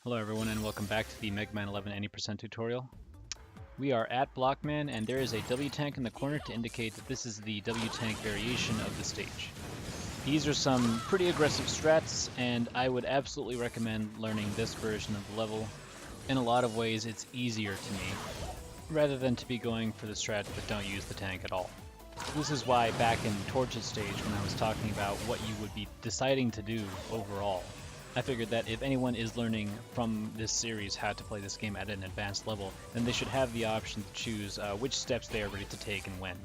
Hello everyone and welcome back to the Mega Man 11 Any% tutorial. We are at Blockman and there is a W tank in the corner to indicate that this is the W tank variation of the stage. These are some pretty aggressive strats and I would absolutely recommend learning this version of the level. In a lot of ways it's easier to me, rather than to be going for the strats that don't use the tank at all. This is why back in Torch's stage when I was talking about what you would be deciding to do overall, I figured that if anyone is learning from this series how to play this game at an advanced level, then they should have the option to choose which steps they are ready to take and when.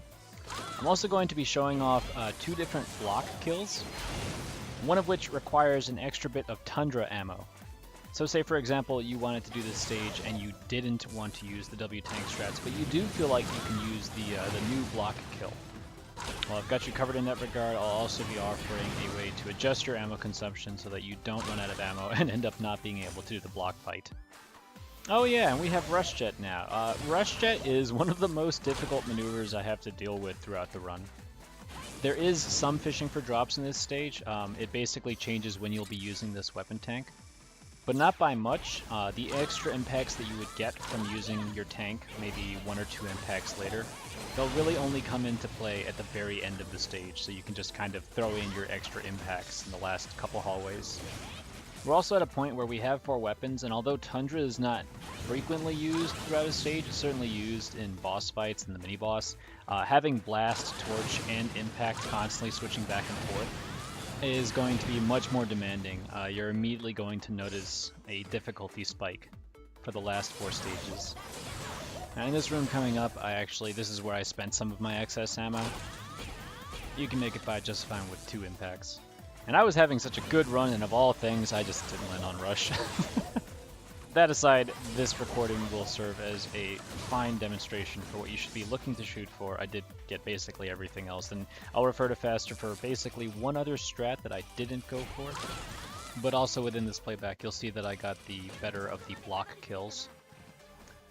I'm also going to be showing off two different block kills, one of which requires an extra bit of Tundra ammo. So say for example you wanted to do this stage and you didn't want to use the W tank strats, but you do feel like you can use the new block kill. Well, I've got you covered in that regard. I'll also be offering a way to adjust your ammo consumption so that you don't run out of ammo and end up not being able to do the block fight. Oh yeah, and we have Rush Jet now. Rush Jet is one of the most difficult maneuvers I have to deal with throughout the run. There is some fishing for drops in this stage. It basically changes when you'll be using this weapon tank, but not by much. The extra impacts that you would get from using your tank, maybe 1 or 2 impacts later, they'll really only come into play at the very end of the stage, so you can just kind of throw in your extra impacts in the last couple hallways. We're also at a point where we have 4 weapons, and although Tundra is not frequently used throughout a stage, it's certainly used in boss fights and the mini-boss. Having Blast, Torch, and Impact constantly switching back and forth is going to be much more demanding. You're immediately going to notice a difficulty spike for the last 4 stages. Now in this room coming up, this is where I spent some of my excess ammo. You can make it by just fine with 2 impacts. And I was having such a good run, and of all things, I just didn't land on Rush. That aside, this recording will serve as a fine demonstration for what you should be looking to shoot for. I did get basically everything else, and I'll refer to Faster for basically one other strat that I didn't go for. But also within this playback, you'll see that I got the better of the block kills.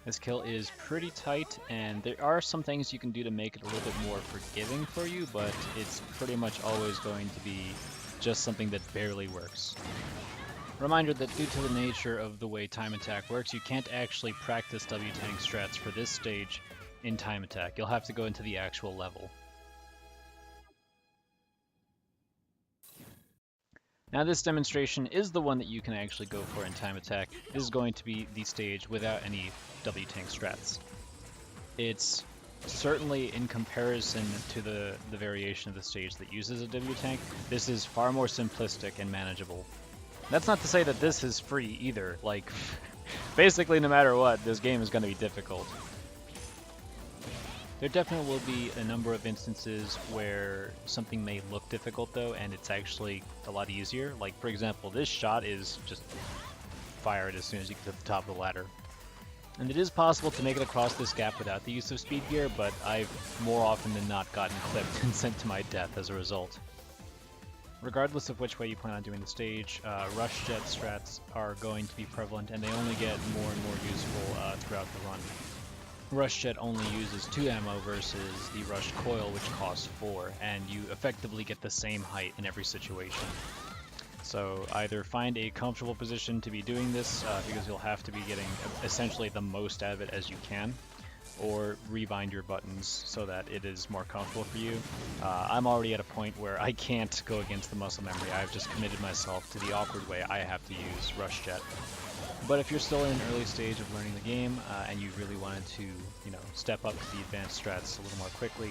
This kill is pretty tight, and there are some things you can do to make it a little bit more forgiving for you, but it's pretty much always going to be just something that barely works. Reminder that due to the nature of the way Time Attack works, you can't actually practice W tank strats for this stage in Time Attack. You'll have to go into the actual level. Now this demonstration is the one that you can actually go for in Time Attack. This is going to be the stage without any W tank strats. It's certainly, in comparison to the variation of the stage that uses a W tank, this is far more simplistic and manageable. That's not to say that this is free either. Like, basically no matter what, this game is going to be difficult. There definitely will be a number of instances where something may look difficult though, and it's actually a lot easier. Like, for example, this shot is just fire it as soon as you get to the top of the ladder. And it is possible to make it across this gap without the use of speed gear, but I've more often than not gotten clipped and sent to my death as a result. Regardless of which way you plan on doing the stage, Rush Jet strats are going to be prevalent, and they only get more and more useful throughout the run. Rush Jet only uses 2 ammo versus the Rush Coil, which costs 4, and you effectively get the same height in every situation. So either find a comfortable position to be doing this, because you'll have to be getting essentially the most out of it as you can, or rebind your buttons so that it is more comfortable for you. I'm already at a point where I can't go against the muscle memory. I've just committed myself to the awkward way I have to use Rush Jet. But if you're still in an early stage of learning the game and you really wanted to, step up to the advanced strats a little more quickly,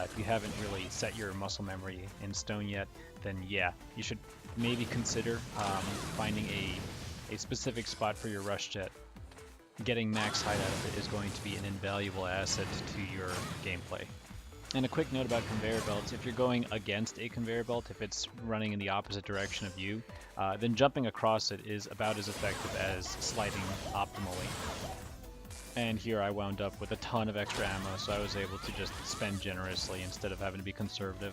if you haven't really set your muscle memory in stone yet, then yeah, you should maybe consider finding a specific spot for your Rush Jet. Getting max height out of it is going to be an invaluable asset to your gameplay. And a quick note about conveyor belts: if you're going against a conveyor belt, if it's running in the opposite direction of you, then jumping across it is about as effective as sliding optimally. And here I wound up with a ton of extra ammo, so I was able to just spend generously instead of having to be conservative.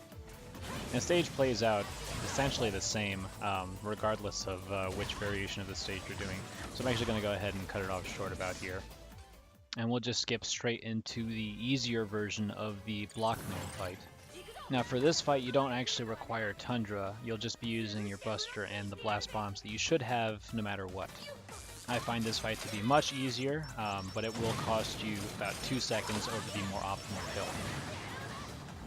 And the stage plays out essentially the same, regardless of which variation of the stage you're doing. So I'm actually going to go ahead and cut it off short about here. And we'll just skip straight into the easier version of the Blockman fight. Now for this fight, you don't actually require Tundra. You'll just be using your Buster and the blast bombs that you should have no matter what. I find this fight to be much easier, but it will cost you about 2 seconds over the more optimal kill.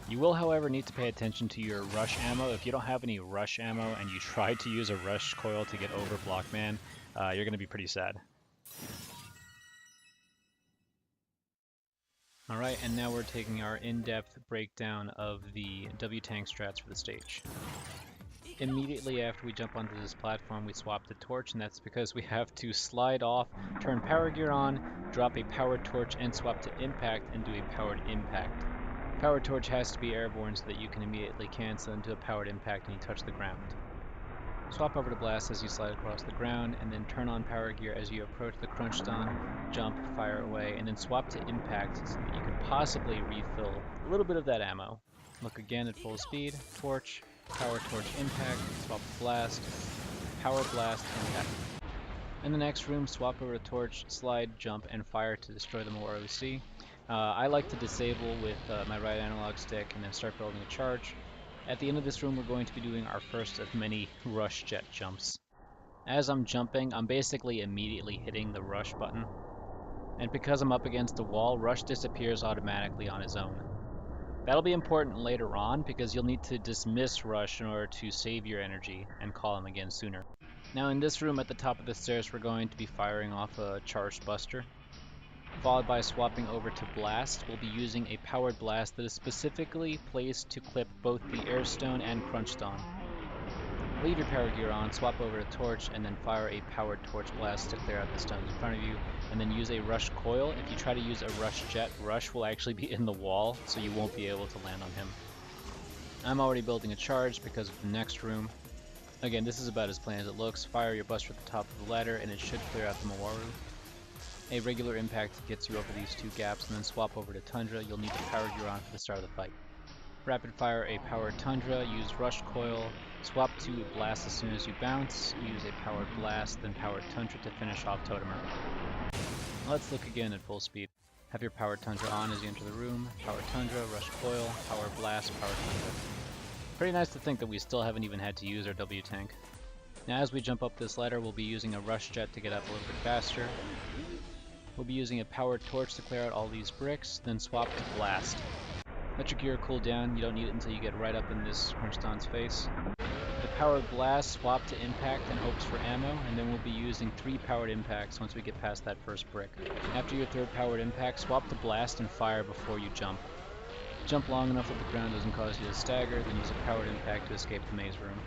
You will, however, need to pay attention to your rush ammo. If you don't have any rush ammo and you try to use a rush coil to get over Blockman, you're going to be pretty sad. Alright, and now we're taking our in-depth breakdown of the W-Tank strats for the stage. Immediately after we jump onto this platform, we swap the torch, and that's because we have to slide off, turn power gear on, drop a powered torch, and swap to impact and do a powered impact. Powered torch has to be airborne so that you can immediately cancel into a powered impact when you touch the ground. Swap over to blast as you slide across the ground, and then turn on power gear as you approach the crunch stun, jump, fire away, and then swap to impact so that you can possibly refill a little bit of that ammo. Look again at full speed, torch, power torch impact, swap to blast, power blast, impact. In the next room, swap over to torch, slide, jump, and fire to destroy the more OC. I like to disable with my right analog stick and then start building a charge. At the end of this room, we're going to be doing our first of many rush jet jumps. As I'm jumping, I'm basically immediately hitting the rush button. And because I'm up against the wall, rush disappears automatically on his own. That'll be important later on because you'll need to dismiss rush in order to save your energy and call him again sooner. Now in this room at the top of the stairs, we're going to be firing off a charged buster. Followed by swapping over to blast. We'll be using a powered blast that is specifically placed to clip both the airstone and crunch stone. Leave your power gear on, swap over to torch, and then fire a powered torch blast to clear out the stones in front of you, and then use a rush coil. If you try to use a rush jet, rush will actually be in the wall, so you won't be able to land on him. I'm already building a charge because of the next room. Again, this is about as plain as it looks. Fire your buster at the top of the ladder, and it should clear out the Mawaru. A regular impact gets you over these two gaps, and then swap over to Tundra. You'll need the power gear on for the start of the fight. Rapid fire a powered Tundra, use rush coil, swap to blast as soon as you bounce, use a powered blast, then powered Tundra to finish off Totemer. Let's look again at full speed. Have your powered Tundra on as you enter the room, powered Tundra, rush coil, power blast, powered Tundra. Pretty nice to think that we still haven't even had to use our W-Tank. Now as we jump up this ladder, we'll be using a rush jet to get up a little bit faster. We'll be using a powered torch to clear out all these bricks, then swap to blast. Let your gear cool down, you don't need it until you get right up in this crunchston's face. The powered blast, swap to impact and hopes for ammo, and then we'll be using 3 powered impacts once we get past that first brick. After your third powered impact, swap to blast and fire before you jump. Jump long enough that the ground doesn't cause you to stagger, then use a powered impact to escape the maze room.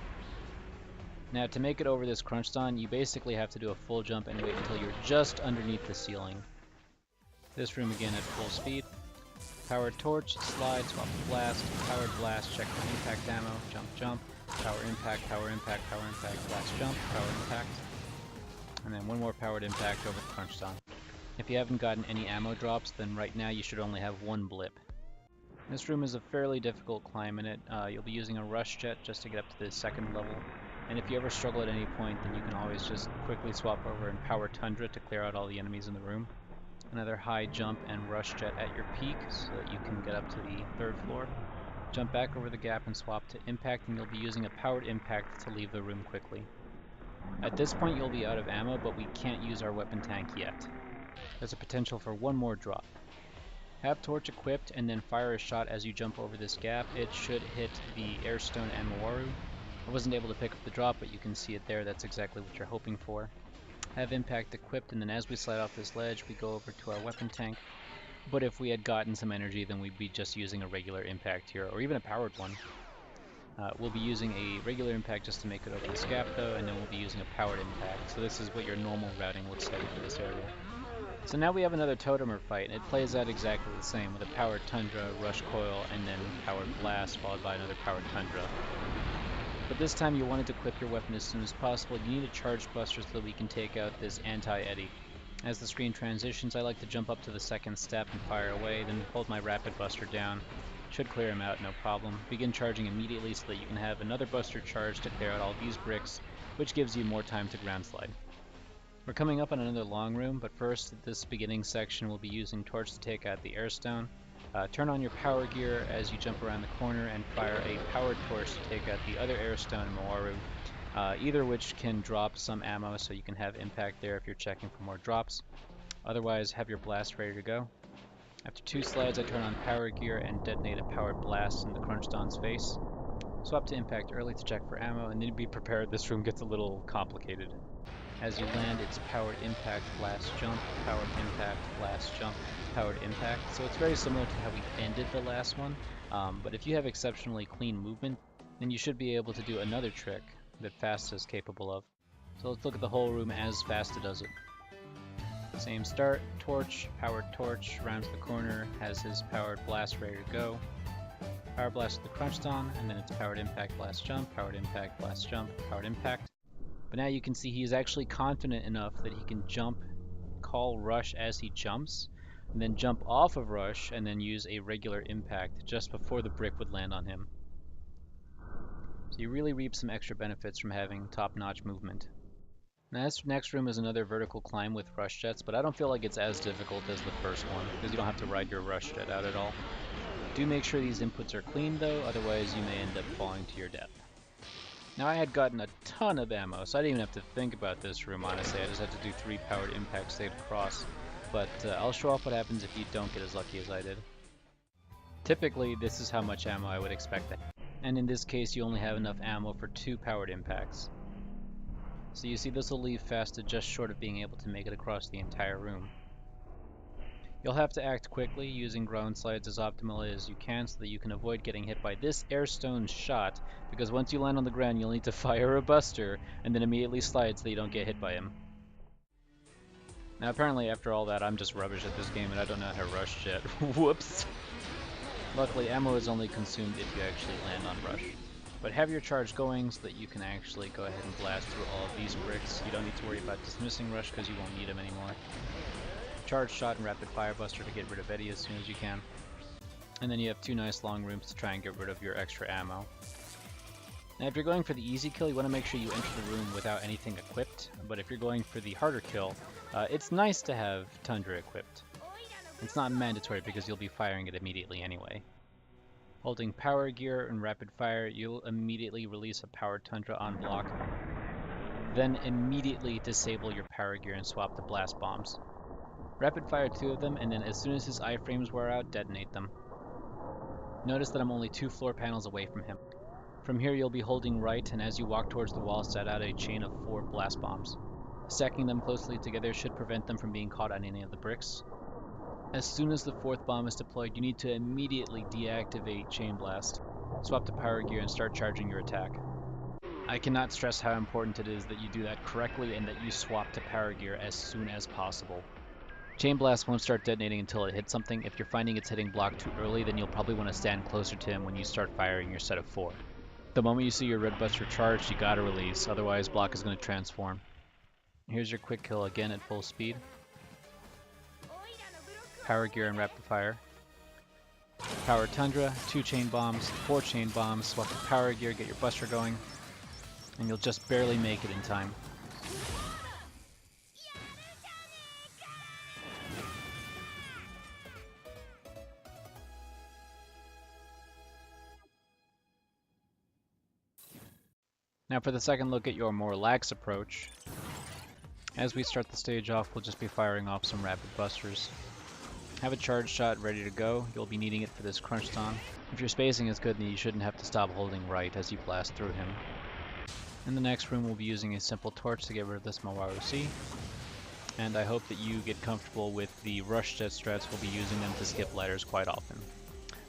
Now to make it over this crunchstone, you basically have to do a full jump and wait until you're just underneath the ceiling. This room again at full speed. Powered torch, slide, swap to blast, powered blast, check for impact ammo, jump, jump, power impact, power impact, power impact, blast, jump, power impact, and then one more powered impact over the crunchstone. If you haven't gotten any ammo drops, then right now you should only have 1 blip. This room is a fairly difficult climb in it. You'll be using a rush jet just to get up to the 2nd level, and if you ever struggle at any point, then you can always just quickly swap over and power Tundra to clear out all the enemies in the room. Another high jump and rush jet at your peak so that you can get up to the 3rd floor. Jump back over the gap and swap to impact, and you'll be using a powered impact to leave the room quickly. At this point you'll be out of ammo, but we can't use our weapon tank yet. There's a potential for 1 more drop. Have torch equipped and then fire a shot as you jump over this gap. It should hit the airstone and Mawaru. I wasn't able to pick up the drop, but you can see it there. That's exactly what you're hoping for. Have impact equipped, and then as we slide off this ledge, we go over to our weapon tank. But if we had gotten some energy, then we'd be just using a regular impact here, or even a powered one. We'll be using a regular impact just to make it over this gap though, and then we'll be using a powered impact. So this is what your normal routing looks like for this area. So now we have another Totemer fight, and it plays out exactly the same with a powered Tundra, rush coil, and then powered blast, followed by another powered Tundra. But this time you wanted to equip your weapon as soon as possible. You need a charged buster so that we can take out this anti-eddy. As the screen transitions, I like to jump up to the 2nd step and fire away, then hold my rapid buster down. Should clear him out, no problem. Begin charging immediately so that you can have another buster charge to clear out all these bricks, which gives you more time to ground slide. We're coming up on another long room, but first at this beginning section we'll be using torch to take out the airstone. Turn on your power gear as you jump around the corner and fire a powered torch to take out the other airstone and Mawaru. either which can drop some ammo so you can have impact there if you're checking for more drops. Otherwise, have your blast ready to go. After 2 slides, I turn on power gear and detonate a powered blast in the Crunchdon's face. Swap to impact early to check for ammo, and then be prepared, this room gets a little complicated. As you land, it's powered impact, blast, jump, powered impact, blast, jump, powered impact. So it's very similar to how we ended the last one, but if you have exceptionally clean movement, then you should be able to do another trick that Fasta is capable of. So let's look at the whole room as Fasta does it. Same start, torch, powered torch, rounds the corner, has his powered blast ready to go. Power blast with the Crunchdon, and then it's powered impact, blast, jump, powered impact, blast, jump, powered impact. But now you can see he's actually confident enough that he can jump, call rush as he jumps, and then jump off of rush and then use a regular impact just before the brick would land on him. So you really reap some extra benefits from having top-notch movement. Now this next room is another vertical climb with rush jets, but I don't feel like it's as difficult as the first one because you don't have to ride your rush jet out at all. Do make sure these inputs are clean though, otherwise you may end up falling to your death. Now I had gotten a ton of ammo, so I didn't even have to think about this room honestly, I just had to do 3 powered impacts straight across. But I'll show off what happens if you don't get as lucky as I did. Typically this is how much ammo I would expect to have, and in this case you only have enough ammo for 2 powered impacts. So you see this will leave Fasta just short of being able to make it across the entire room. You'll have to act quickly, using ground slides as optimally as you can so that you can avoid getting hit by this airstone shot, because once you land on the ground you'll need to fire a buster and then immediately slide so that you don't get hit by him. Now apparently after all that I'm just rubbish at this game and I don't know how to rush jet. Whoops! Luckily ammo is only consumed if you actually land on rush. But have your charge going so that you can actually go ahead and blast through all of these bricks. You don't need to worry about dismissing rush because you won't need them anymore. Charge shot and rapid fire buster to get rid of Eddie as soon as you can. And then you have 2 nice long rooms to try and get rid of your extra ammo. Now if you're going for the easy kill, you want to make sure you enter the room without anything equipped, but if you're going for the harder kill, it's nice to have Tundra equipped. It's not mandatory because you'll be firing it immediately anyway. Holding power gear and rapid fire, you'll immediately release a powered Tundra on block. Then immediately disable your power gear and swap to blast bombs. Rapid fire 2 of them, and then as soon as his iframes wear out, detonate them. Notice that I'm only 2 floor panels away from him. From here you'll be holding right, and as you walk towards the wall, set out a chain of 4 blast bombs. Stacking them closely together should prevent them from being caught on any of the bricks. As soon as the 4th bomb is deployed, you need to immediately deactivate Chain Blast. Swap to power gear and start charging your attack. I cannot stress how important it is that you do that correctly and that you swap to power gear as soon as possible. Chain Blast won't start detonating until it hits something. If you're finding it's hitting block too early, then you'll probably want to stand closer to him when you start firing your set of 4. The moment you see your red buster charged, you gotta release, otherwise block is going to transform. Here's your quick kill again at full speed. Power gear and rapid fire. Power Tundra, 2 chain bombs, 4 chain bombs, swap to power gear, get your buster going, and you'll just barely make it in time. Now for the second look at your more lax approach. As we start the stage off, we'll just be firing off some rapid busters. Have a charge shot ready to go. You'll be needing it for this Crunchdon. If your spacing is good, then you shouldn't have to stop holding right as you blast through him. In the next room, we'll be using a simple torch to get rid of this Mawaru C. And I hope that you get comfortable with the rush jet strats. We'll be using them to skip ladders quite often.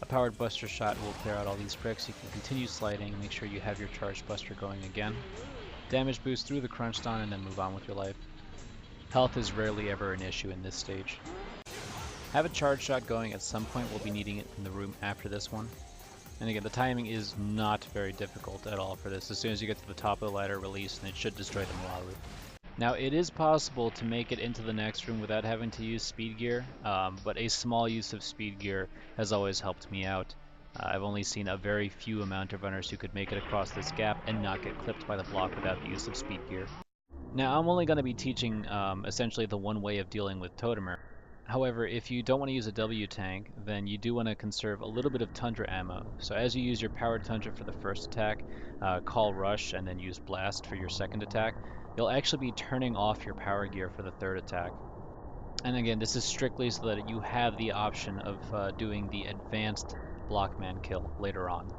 A powered buster shot will clear out all these bricks. You can continue sliding and make sure you have your charged buster going again. Damage boost through the Crunchdon and then move on with your life. Health is rarely ever an issue in this stage. Have a charge shot going at some point. We'll be needing it in the room after this one. And again, the timing is not very difficult at all for this. As soon as you get to the top of the ladder, release, and it should destroy the Mawaru. Now, it is possible to make it into the next room without having to use speed gear, but a small use of speed gear has always helped me out. I've only seen a very few amount of runners who could make it across this gap and not get clipped by the block without the use of speed gear. Now, I'm only going to be teaching essentially the one way of dealing with Totemer. However, if you don't want to use a W tank, then you do want to conserve a little bit of Tundra ammo. So as you use your Powered Tundra for the first attack, call Rush, and then use Blast for your second attack, you'll actually be turning off your power gear for the third attack. And again, this is strictly so that you have the option of doing the advanced blockman kill later on.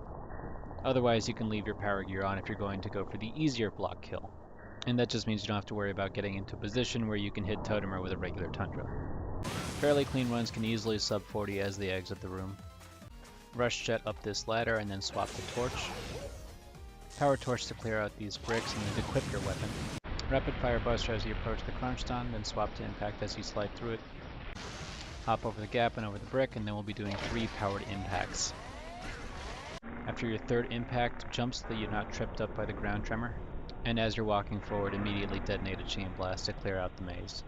Otherwise, you can leave your power gear on if you're going to go for the easier block kill. And that just means you don't have to worry about getting into a position where you can hit Totemer with a regular Tundra. Fairly clean runs can easily sub 40 as they exit the room. Rush jet up this ladder and then swap the torch. Power torch to clear out these bricks and then equip your weapon. Rapid fire buster as you approach the crunch stun, then swap to impact as you slide through it. Hop over the gap and over the brick, and then we'll be doing 3 powered impacts. After your third impact, jump so that you're not tripped up by the ground tremor. And as you're walking forward, immediately detonate a chain blast to clear out the maze.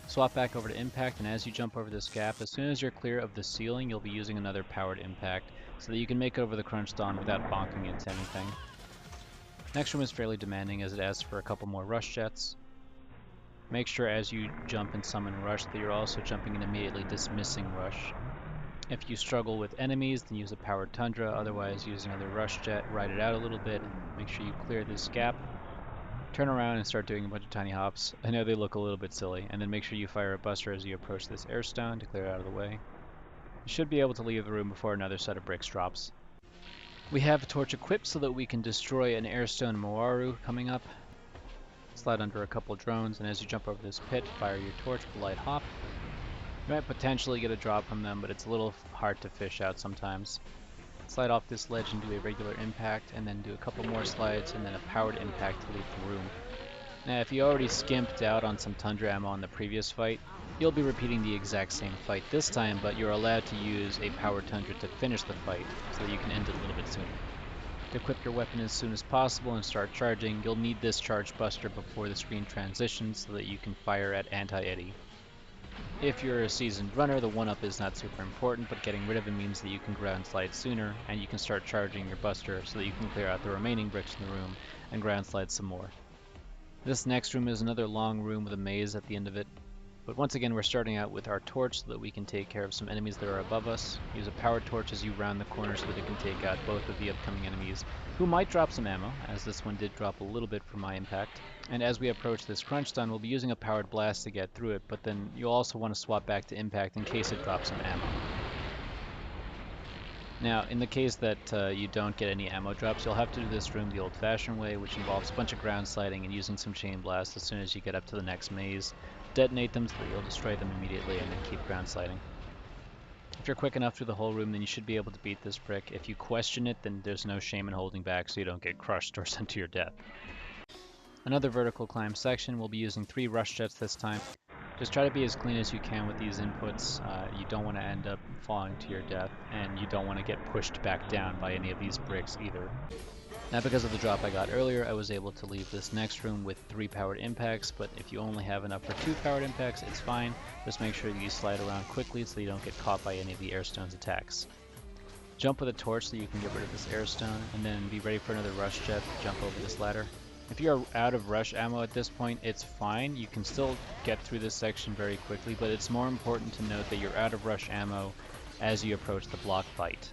Swap back over to impact, and as you jump over this gap, as soon as you're clear of the ceiling, you'll be using another powered impact so that you can make it over the crunch stun without bonking into anything. Next room is fairly demanding as it asks for a couple more rush jets. Make sure as you jump and summon rush that you're also jumping and immediately dismissing rush. If you struggle with enemies, then use a powered tundra, otherwise use another rush jet, ride it out a little bit, make sure you clear this gap. Turn around and start doing a bunch of tiny hops. I know they look a little bit silly, and then make sure you fire a buster as you approach this airstone to clear it out of the way. You should be able to leave the room before another set of bricks drops. We have a torch equipped so that we can destroy an airstone Moaru coming up. Slide under a couple drones, and as you jump over this pit, fire your torch with a light hop. You might potentially get a drop from them, but it's a little hard to fish out sometimes. Slide off this ledge and do a regular impact, and then do a couple more slides, and then a powered impact to leave the room. Now, if you already skimped out on some Tundra ammo on the previous fight, you'll be repeating the exact same fight this time, but you're allowed to use a powered Tundra to finish the fight, so that you can end it a little bit sooner. To equip your weapon as soon as possible and start charging, you'll need this charge buster before the screen transitions so that you can fire at anti-eddy. If you're a seasoned runner, the 1-up is not super important, but getting rid of it means that you can ground slide sooner, and you can start charging your buster so that you can clear out the remaining bricks in the room and ground slide some more. This next room is another long room with a maze at the end of it, but once again we're starting out with our torch so that we can take care of some enemies that are above us. Use a powered torch as you round the corner so that it can take out both of the upcoming enemies, who might drop some ammo, as this one did drop a little bit from my impact. And as we approach this crunch stun, we'll be using a powered blast to get through it, but then you'll also want to swap back to impact in case it drops some ammo. Now, in the case that you don't get any ammo drops, you'll have to do this room the old-fashioned way, which involves a bunch of ground sliding and using some chain blasts as soon as you get up to the next maze. Detonate them so that you'll destroy them immediately, and then keep ground sliding. If you're quick enough through the whole room, then you should be able to beat this brick. If you question it, then there's no shame in holding back so you don't get crushed or sent to your death. Another vertical climb section, we'll be using 3 rush jets this time. Just try to be as clean as you can with these inputs. You don't want to end up falling to your death, and you don't want to get pushed back down by any of these bricks either. Now, because of the drop I got earlier, I was able to leave this next room with 3 powered impacts, but if you only have enough for 2 powered impacts, it's fine. Just make sure you slide around quickly so you don't get caught by any of the airstone's attacks. Jump with a torch so you can get rid of this airstone, and then be ready for another rush jet to jump over this ladder. If you're out of rush ammo at this point, it's fine. You can still get through this section very quickly, but it's more important to note that you're out of rush ammo as you approach the block fight.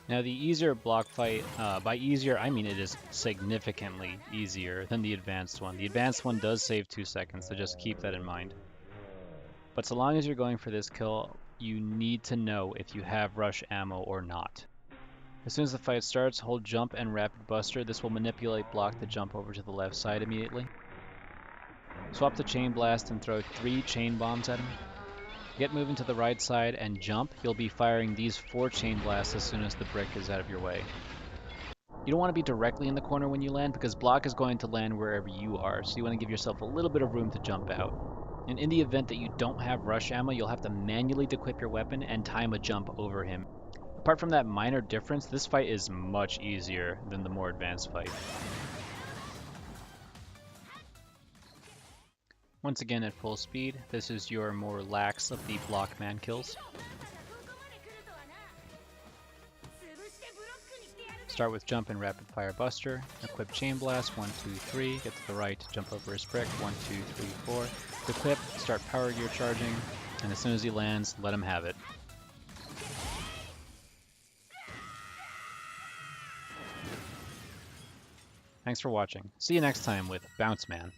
Now, the easier block fight, by easier I mean it is significantly easier than the advanced one. The advanced one does save 2 seconds, so just keep that in mind. But so long as you're going for this kill, you need to know if you have rush ammo or not. As soon as the fight starts, hold jump and rapid buster. This will manipulate block the jump over to the left side immediately. Swap to chain blast and throw 3 chain bombs at him. Get moving to the right side and jump. You'll be firing these 4 chain blasts as soon as the brick is out of your way. You don't want to be directly in the corner when you land because block is going to land wherever you are, so you want to give yourself a little bit of room to jump out. And in the event that you don't have rush ammo, you'll have to manually dequip your weapon and time a jump over him. Apart from that minor difference, this fight is much easier than the more advanced fight. Once again at full speed, this is your more lax of the blockman kills. Start with jump and rapid fire buster. Equip chain blast, 1, 2, 3. Get to the right, jump over his brick, 1, 2, 3, 4. Equip, start power gear charging, and as soon as he lands, let him have it. Thanks for watching. See you next time with Bounce Man.